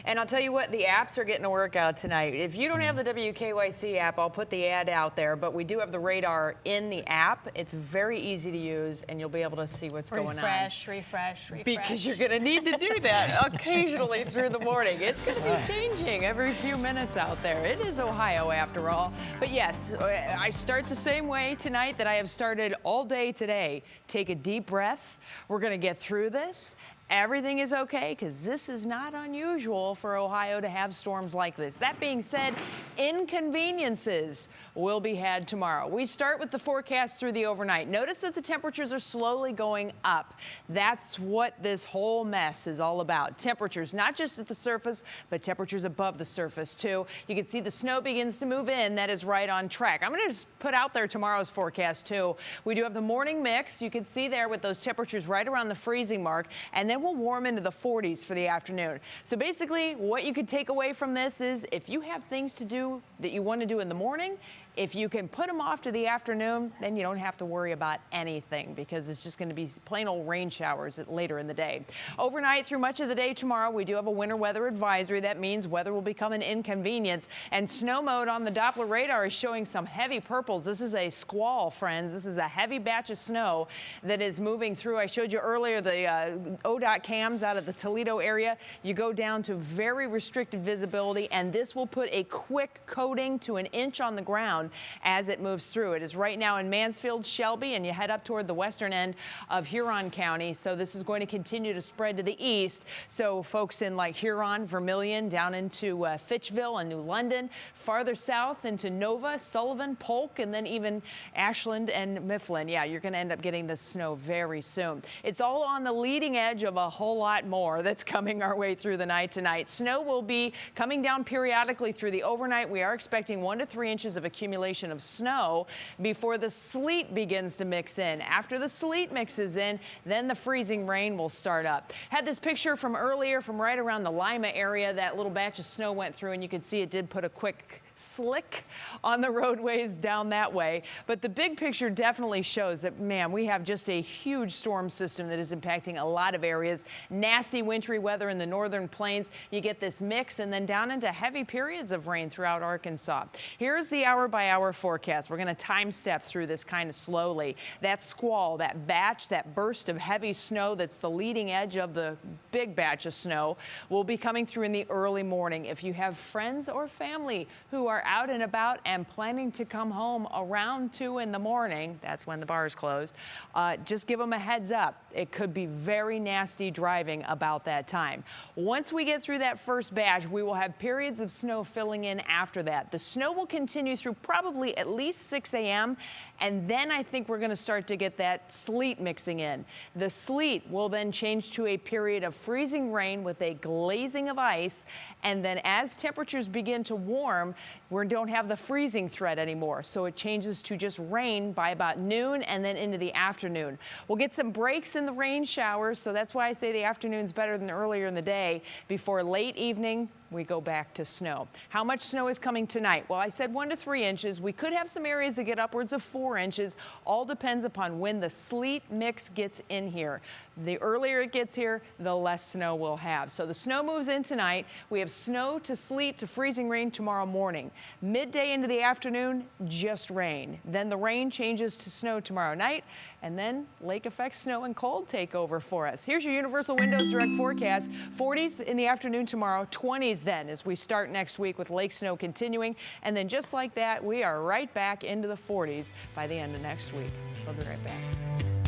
And I'll tell you what, the apps are getting a workout tonight. If you don't have the WKYC app, I'll put the ad out there, but we do have the radar in the app. It's very easy to use, and you'll be able to see what's going on. Refresh. Because you're going to need to do that occasionally through the morning. It's going to be changing every few minutes out there. It is Ohio, after all. But yes, I start the same way tonight that I have started all day today. Take a deep breath. We're going to get through this. Everything is okay because this is not unusual for Ohio to have storms like this. That being said, inconveniences will be had tomorrow. We start with the forecast through the overnight. Notice that the temperatures are slowly going up. That's what this whole mess is all about. Temperatures, not just at the surface, but temperatures above the surface too. You can see the snow begins to move in. That is right on track. I'm going to just put out there tomorrow's forecast too. We do have the morning mix. You can see there with those temperatures right around the freezing mark, and then we'll warm into the 40s for the afternoon. So basically what you could take away from this is if you have things to do that you want to do in the morning, if you can put them off to the afternoon, then you don't have to worry about anything because it's just going to be plain old rain showers later in the day. Overnight through much of the day tomorrow, we do have a winter weather advisory. That means weather will become an inconvenience. And snow mode on the Doppler radar is showing some heavy purples. This is a squall, friends. This is a heavy batch of snow that is moving through. I showed you earlier the ODOT cams out of the Toledo area. You go down to very restricted visibility, and this will put a quick coating to an inch on the ground as it moves through. It is right now in Mansfield, Shelby, and you head up toward the western end of Huron County. So this is going to continue to spread to the east. So folks in like Huron, Vermilion, down into Fitchville and New London, farther south into Nova, Sullivan, Polk, and then even Ashland and Mifflin. Yeah, you're going to end up getting this snow very soon. It's all on the leading edge of a whole lot more that's coming our way through the night tonight. Snow will be coming down periodically through the overnight. We are expecting 1 to 3 inches of accumulation of snow before the sleet begins to mix in. After the sleet mixes in, then the freezing rain will start up. Had this picture from earlier from right around the Lima area. That little batch of snow went through, and you can see it did put a quick slick on the roadways down that way. But the big picture definitely shows that, man, we have just a huge storm system that is impacting a lot of areas. Nasty wintry weather in the northern plains. You get this mix and then down into heavy periods of rain throughout Arkansas. Here's the hour-by-hour forecast. We're going to time step through this kind of slowly. That squall, that batch, that burst of heavy snow that's the leading edge of the big batch of snow will be coming through in the early morning. If you have friends or family who are out and about and planning to come home around 2 in the morning, that's when the bars close, just give them a heads up. It could be very nasty driving about that time. Once we get through that first batch, we will have periods of snow filling in after that. The snow will continue through probably at least 6 a.m. and then I think we're going to start to get that sleet mixing in. The sleet will then change to a period of freezing rain with a glazing of ice, and then as temperatures begin to warm, we don't have the freezing threat anymore. So it changes to just rain by about noon and then into the afternoon. We'll get some breaks in the rain showers, so that's why I say the afternoon's better than earlier in the day. Before late evening, we go back to snow. How much snow is coming tonight? Well, I said 1 to 3 inches. We could have some areas that get upwards of 4 inches. All depends upon when the sleet mix gets in here. The earlier it gets here, the less snow we'll have. So the snow moves in tonight. We have snow to sleet to freezing rain tomorrow morning. Midday into the afternoon, just rain. Then the rain changes to snow tomorrow night, and then lake effect snow and cold take over for us. Here's your Universal Windows Direct forecast. 40s in the afternoon tomorrow, 20s then as we start next week with lake snow continuing. And then just like that, we are right back into the 40s by the end of next week. We'll be right back.